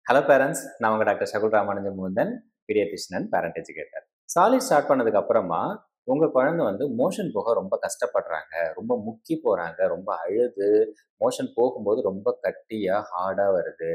Hello parents, நான் உங்கள் doctor Shakul Ramanujam Mukundan, paediatrician and parent educator. Solid start பண்ணதுக்கு அப்புறமா உங்கள் குழந்தை வந்து மோஷன் போக ரொம்ப கஷ்டப்படுறாங்க, ரொம்ப முக்கி போகிறாங்க, ரொம்ப அழுது மோஷன் போகும்போது ரொம்ப கட்டியாக ஹார்டாக வருது,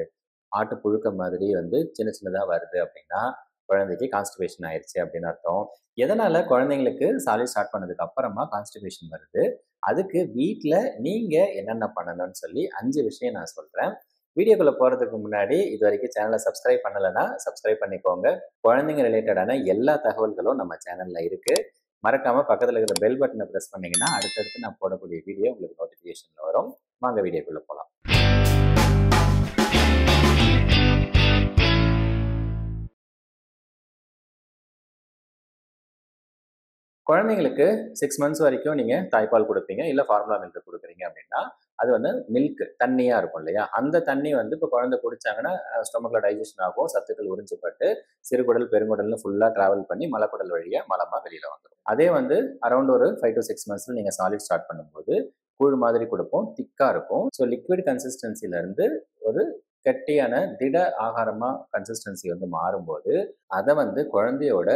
ஆட்டு புழுக்க மாதிரி வந்து சின்ன சின்னதாக வருது அப்படின்னா குழந்தைக்கு கான்ஸ்டிபேஷன் ஆயிடுச்சு அப்படின்னு அர்த்தம். எதனால் குழந்தைங்களுக்கு சாலிட் ஸ்டார்ட் பண்ணதுக்கு அப்புறமா கான்ஸ்டிபேஷன் வருது, அதுக்கு வீட்டில் நீங்கள் என்னென்ன பண்ணணும்னு சொல்லி 5 விஷயம் நான் சொல்கிறேன். வீடியோக்குள்ளே போகிறதுக்கு முன்னாடி இது வரைக்கும் சேனலை சப்ஸ்கிரைப் பண்ணலைன்னா சப்ஸ்கிரைப் பண்ணிக்கோங்க. குழந்தைங்க ரிலேட்டடான எல்லா தகவல்களும் நம்ம சேனலில் இருக்குது. மறக்காமல் பக்கத்தில் இருக்கிற பெல் பட்டனை ப்ரெஸ் பண்ணிங்கன்னா அடுத்தடுத்து நான் போடக்கூடிய வீடியோ உங்களுக்கு நோட்டிஃபிகேஷனில் வரும். வாங்க வீடியோக்குள்ளே போகலாம். குழந்தைங்களுக்கு 6 மந்த்ஸ் வரைக்கும் நீங்கள் தாய்ப்பால் கொடுப்பீங்க, இல்லை ஃபார்முலா மில்க் கொடுக்குறீங்க அப்படின்னா அது வந்து மில்க் தண்ணியாக இருக்கும் இல்லையா, அந்த தண்ணி வந்து இப்போ குழந்தை குடிச்சாங்கன்னா ஸ்டொமக்கில் டைஜஷன் ஆகும், சத்துக்கள் உறிஞ்சப்பட்டு சிறுகுடல் பெருங்குடல்னு ஃபுல்லாக ட்ராவல் பண்ணி மலக்குடல் வழியாக மலமாக வெளியில் வந்துடும். அதே வந்து அரௌண்ட் ஒரு 5 to 6 மந்த்ஸில் நீங்கள் சாலிட் ஸ்டார்ட் பண்ணும்போது கூழ் மாதிரி கொடுப்போம், திக்காக இருக்கும். ஸோ லிக்விட் கன்சிஸ்டன்சிலேருந்து ஒரு கட்டியான திட ஆகாரமாக கன்சிஸ்டன்சி வந்து மாறும்போது அதை வந்து குழந்தையோட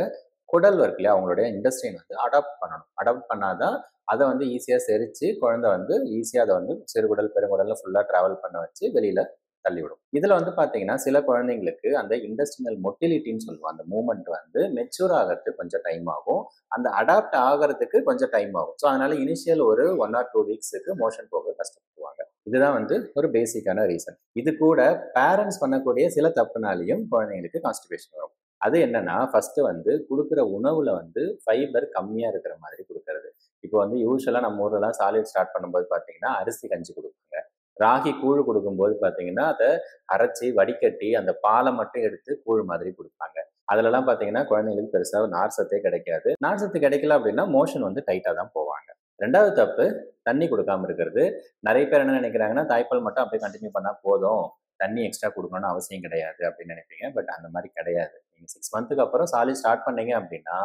குடல் இருக்கு இல்லையா, அவங்களுடைய இண்டஸ்ட்ரின் வந்து அடாப்ட் பண்ணணும். அடாப்ட் பண்ணாதான் அதை வந்து ஈஸியாக செரித்து குழந்தை வந்து ஈஸியாக அதை வந்து சிறுகுடல் பெருங்குடலில் ஃபுல்லாக ட்ராவல் பண்ண வச்சு வெளியில் தள்ளிவிடும். இதில் வந்து பார்த்தீங்கன்னா சில குழந்தைங்களுக்கு அந்த இண்டஸ்ட்ரியல் மொட்டிலிட்டின்னு சொல்லுவோம், அந்த மூமெண்ட் வந்து மெச்சூர் ஆகிறதுக்கு கொஞ்சம் டைம் ஆகும், அந்த அடாப்ட் ஆகிறதுக்கு கொஞ்சம் டைம் ஆகும். ஸோ அதனால இனிஷியல் ஒரு 1 or 2 வீக்ஸுக்கு மோஷன் போக கஷ்டப்படுவாங்க. இதுதான் வந்து ஒரு பேசிக்கான ரீசன். இது கூட பேரண்ட்ஸ் பண்ணக்கூடிய சில தப்புனாலையும் குழந்தைங்களுக்கு கான்ஸ்டிபேஷன் வரும். அது என்னன்னா, ஃபர்ஸ்ட் வந்து கொடுக்குற உணவுல வந்து ஃபைபர் கம்மியா இருக்கிற மாதிரி கொடுக்கறது. இப்போ வந்து யூஸ்வலா நம்ம ஊர்லலாம் சாலிட் ஸ்டார்ட் பண்ணும்போது பார்த்தீங்கன்னா அரிசி கஞ்சி கொடுப்பாங்க, ராகி கூழ் கொடுக்கும்போது பார்த்தீங்கன்னா அதை அரைச்சி வடிகட்டி அந்த பாலை மட்டும் எடுத்து கூழ் மாதிரி கொடுப்பாங்க. அதுலலாம் பார்த்தீங்கன்னா குழந்தைங்களுக்கு பெருசாக நார் சத்தே கிடைக்காது. நார் சத்து கிடைக்கல அப்படின்னா மோஷன் வந்து டைட்டாக தான் போவாங்க. ரெண்டாவது தப்பு, தண்ணி கொடுக்காம இருக்கிறது. நிறைய பேர் என்ன நினைக்கிறாங்கன்னா தாய்ப்பால் மட்டும் அப்படியே கண்டினியூ பண்ணால் போதும், தண்ணி எக்ஸ்ட்ரா கொடுக்கணும்னு அவசியம் கிடையாது அப்படின்னு நினைப்பீங்க. பட் அந்த மாதிரி கிடையாது. நீங்கள் 6 மந்த்துக்கு அப்புறம் சாலிட் ஸ்டார்ட் பண்ணீங்க அப்படின்னா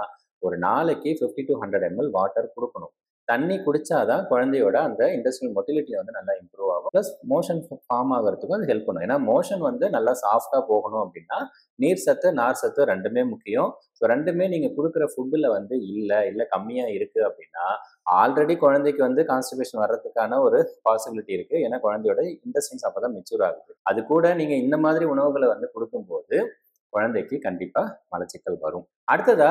ஒரு நாளைக்கு 50 to 100 ml வாட்டர் கொடுக்கணும். தண்ணி குடிச்சாதான் குழந்தையோட அந்த இண்டஸ்ட்ரியல் மொட்டிலிட்டி வந்து நல்லா இம்ப்ரூவ் ஆகும். ப்ளஸ் மோஷன் ஃபார்ம் ஆகிறதுக்கும் அது ஹெல்ப் பண்ணும். ஏன்னா மோஷன் வந்து நல்லா சாஃப்டாக போகணும் அப்படின்னா நீர் சத்து நார் சத்து ரெண்டுமே முக்கியம். ஸோ ரெண்டுமே நீங்கள் கொடுக்குற ஃபுட்டில் வந்து இல்லை கம்மியாக இருக்குது அப்படின்னா ஆல்ரெடி குழந்தைக்கு வந்து கான்ஸ்டிபேஷன் வர்றதுக்கான ஒரு பாசிபிலிட்டி இருக்குது. ஏன்னா குழந்தையோட இண்டஸ்ட்ரின்ஸ் அப்போ தான் மெச்சூர் ஆகுது. அது கூட நீங்கள் இந்த மாதிரி உணவுகளை வந்து கொடுக்கும்போது குழந்தைக்கு கண்டிப்பாக மலச்சிக்கல் வரும். அடுத்ததா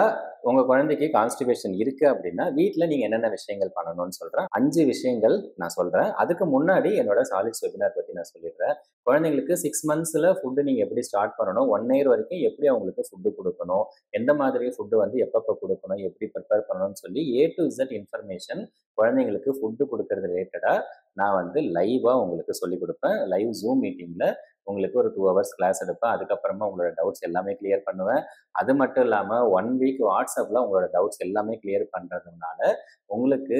உங்க குழந்தைக்கு கான்ஸ்டிபேஷன் இருக்கு அப்படின்னா வீட்டில் நீங்க என்னென்ன விஷயங்கள் பண்ணணும்னு சொல்றேன். 5 விஷயங்கள் நான் சொல்றேன். அதுக்கு முன்னாடி என்னோட சாலிட்ஸ் வெபினார் பத்தி நான் சொல்லிடுறேன். குழந்தைங்களுக்கு 6 மந்த்ஸ்ல ஃபுட்டு நீங்க எப்படி ஸ்டார்ட் பண்ணணும், 1 இயர் வரைக்கும் எப்படி அவங்களுக்கு ஃபுட்டு கொடுக்கணும், எந்த மாதிரி ஃபுட்டு வந்து எப்பப்போ கொடுக்கணும், எப்படி ப்ரிப்பேர் பண்ணணும்னு சொல்லி A to Z இன்ஃபர்மேஷன் குழந்தைங்களுக்கு ஃபுட்டு கொடுக்கறது ரிலேட்டடா நான் வந்து லைவா உங்களுக்கு சொல்லிக் கொடுப்பேன். லைவ் ஜூம் மீட்டிங்ல உங்களுக்கு ஒரு 2 hours கிளாஸ் எடுப்பேன். அதுக்கப்புறமா உங்களோட டவுட்ஸ் எல்லாமே கிளியர் பண்ணுவேன். அது மட்டும் இல்லாமல் 1 வீக் வாட்ஸ்அப்பில் உங்களோட டவுட்ஸ் எல்லாமே கிளியர் பண்ணுறதுனால உங்களுக்கு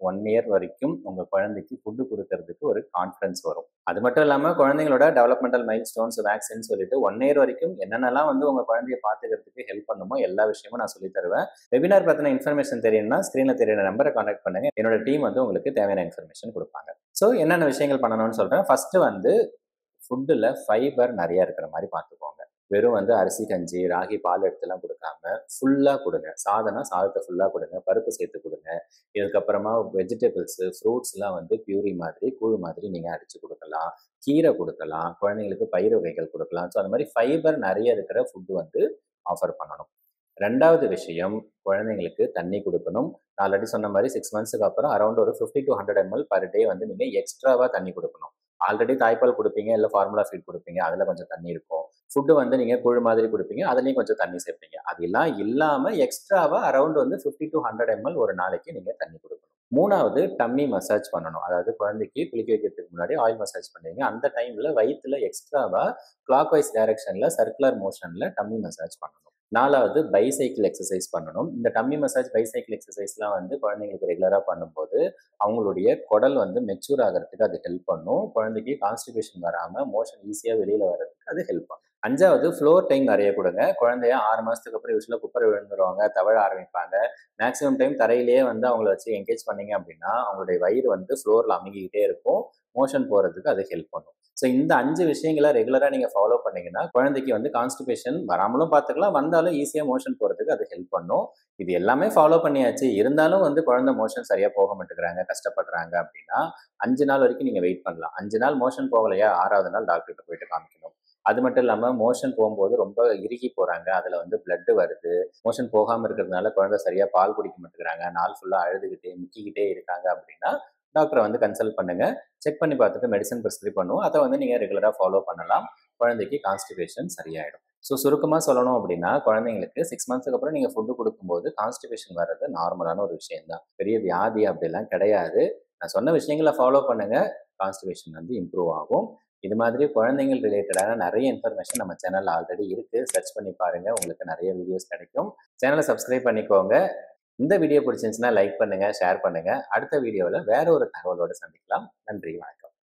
1 இயர் வரைக்கும் உங்கள் குழந்தைக்கு ஃபுட்டு கொடுக்கறதுக்கு ஒரு கான்ஃபிடன்ஸ் வரும். அது மட்டும் இல்லாமல் குழந்தைங்களோட டெவலப்மெண்டல் மைல் ஸ்டோன்ஸ் வேக்சின் சொல்லிட்டு 1 இயர் வரைக்கும் என்னென்னலாம் வந்து உங்கள் குழந்தைய பார்த்துக்கிறதுக்கு ஹெல்ப் பண்ணுமோ எல்லா விஷயமும் நான் சொல்லி தருவேன். வெபினார் பற்றின இன்ஃபர்மேஷன் தெரியணும்னா ஸ்க்ரீனில் தெரியுற நம்பரை கான்டாக்ட் பண்ணுங்க. என்னோட டீம் வந்து உங்களுக்கு தேவையான இன்ஃபர்மேஷன் கொடுப்பாங்க. ஸோ என்னென்ன விஷயங்கள் பண்ணணும்னு சொல்கிறேன். ஃபர்ஸ்ட் வந்து ஃபுட்டில் ஃபைபர் நிறையா இருக்கிற மாதிரி பார்த்துக்கோங்க. வெறும் வந்து அரிசி கஞ்சி ராகி பால் எடுத்துலாம் கொடுக்காம ஃபுல்லாக கொடுங்க. சாதத்தை ஃபுல்லாக கொடுங்க, பருப்பு சேர்த்து கொடுங்க. இதுக்கப்புறமா வெஜிடபிள்ஸு ஃப்ரூட்ஸ்லாம் வந்து பியூரி மாதிரி கூழ் மாதிரி நீங்கள் அடித்து கொடுக்கலாம், கீரை கொடுக்கலாம், குழந்தைங்களுக்கு பயிர் வகைகள் கொடுக்கலாம். ஸோ அந்த மாதிரி ஃபைபர் நிறைய இருக்கிற ஃபுட்டு வந்து ஆஃபர் பண்ணணும். ரெண்டாவது விஷயம், குழந்தைங்களுக்கு தண்ணி கொடுக்கணும். நான் ஆல்ரெடி சொன்ன மாதிரி 6 மந்த்ஸுக்கு அப்புறம் அரௌண்ட் ஒரு 50 to 100 ml பர் டே வந்து நீங்கள் எக்ஸ்ட்ராவாக தண்ணி கொடுக்கணும். ஆல்ரெடி தாய்ப்பால் கொடுப்பீங்க, இல்லை ஃபார்முலா ஃபீட் கொடுப்பீங்க, அதில் கொஞ்சம் தண்ணி இருக்கும். ஃபுட்டு வந்து நீங்கள் கூழ் மாதிரி கொடுப்பீங்க, அதுலேயும் கொஞ்சம் தண்ணி சேர்ப்பீங்க. அதெல்லாம் இல்லாமல் எக்ஸ்ட்ராவாக அரௌண்ட் வந்து 50 to 100 ml ஒரு நாளைக்கு நீங்கள் தண்ணி கொடுக்கணும். மூணாவது, டம்மி மசாஜ் பண்ணணும். அதாவது குழந்தைக்கு குளிக்க வைக்கிறதுக்கு முன்னாடி ஆயில் மசாஜ் பண்ணுவீங்க, அந்த டைமில் வயிற்றுல எக்ஸ்ட்ராவாக கிளாக் வைஸ் டைரக்ஷனில் சர்க்குலர் மோஷனில் டம்மி மசாஜ் பண்ணணும். நாலாவது, பைசைக்கிள் எக்ஸசைஸ் பண்ணணும். இந்த டம்மி மசாஜ் பைசைக்கிள் எக்ஸசைஸ்லாம் வந்து குழந்தைங்களுக்கு ரெகுலராக பண்ணும்போது அவங்களுடைய குடல் வந்து மெச்சூர் ஆகிறதுக்கு அது ஹெல்ப் பண்ணும். குழந்தைக்கு கான்ஸ்டிபேஷன் வராமல் மோஷன் ஈஸியாக வெளியில் வர்றதுக்கு அது ஹெல்ப் பண்ணும். 5வது ஃப்ளோர் டைம் நிறைய கொடுங்க. குழந்தைய 6 மாசத்துக்கு அப்புறம் யூசுவலா குப்புற விழுந்துருவாங்க, தவழ ஆரம்பிப்பாங்க. மேக்ஸிமம் டைம் தரையிலேயே வந்து அவங்கள வச்சு என்கேஜ் பண்ணீங்க அப்படின்னா, அவங்களுடைய வயிறு வந்து ஃப்ளோர்ல அமுங்கிக்கிட்டே இருக்கும். மோஷன் போறதுக்கு அது ஹெல்ப் பண்ணும். ஸோ இந்த 5 விஷயங்கள ரெகுலரா நீங்க ஃபாலோ பண்ணீங்கன்னா, குழந்தைக்கு வந்து கான்ஸ்டிபேஷன் வராமலும் பார்த்துக்கலாம், வந்தாலும் ஈஸியா மோஷன் போறதுக்கு அது ஹெல்ப் பண்ணும். இது எல்லாமே ஃபாலோ பண்ணியாச்சு. இருந்தாலும் வந்து குழந்தை மோஷன் சரியா போக மாட்டேங்கிறாங்க, கஷ்டப்படுறாங்க அப்படின்னா, 5 நாள் வரைக்கும் நீங்க வெயிட் பண்ணலாம். 5 நாள் மோஷன் போகலையா, 6வது நாள் டாக்டர்கிட்ட போயிட்டு காமிக்கணும். அது மட்டும் இல்லாம மோஷன் போகும்போது ரொம்ப இறுகி போறாங்க. அதுல வந்து பிளட் வருது. மோஷன் போகாம இருக்கிறதுனால குழந்தை சரியா பால் குடிக்க மாட்டேங்கிறாங்க. நாள் ஃபுல்லா அழுதுகிட்டே, முக்கிக்கிட்டே இருக்காங்க அப்படின்னா, டாக்டர வந்து கன்சல்ட் பண்ணுங்க. செக் பண்ணி பார்த்துட்டு மெடிசின் பிரிஸ்கிரைப் பண்ணுவோம். அத வந்து நீங்க ரெகுலரா ஃபாலோ பண்ணலாம். குழந்தைக்கு கான்ஸ்டிபேஷன் சரியாயிடும். ஸோ சுருக்கமா சொல்லணும் அப்படின்னா, குழந்தைங்களுக்கு 6 மந்த்ஸ்க்கு அப்புறம் நீங்க ஃபுட் குடுக்கும்போது கான்ஸ்டிபேஷன் வர்றது நார்மலான ஒரு விஷயம் தான். பெரிய வியாதி அப்படிலாம் கிடையாது. நான் சொன்ன விஷயங்கள ஃபாலோ பண்ணுங்க. கான்ஸ்டிபேஷன் வந்து இம்ப்ரூவ் ஆகும். இது மாதிரி குழந்தைகள் ரிலேட்டடான நிறைய இன்ஃபர்மேஷன் நம்ம சேனல்ல ஆல்ரெடி இருக்கு. சர்ச் பண்ணி பாருங்க. உங்களுக்கு நிறைய வீடியோஸ் கிடைக்கும். சேனல சப்ஸ்கிரைப் பண்ணிக்கோங்க. இந்த வீடியோ பிடிச்சிருந்துச்சுன்னா லைக் பண்ணுங்க, ஷேர் பண்ணுங்க. அடுத்த வீடியோல வேற ஒரு தகவலோட சந்திக்கலாம். நன்றி, வணக்கம்.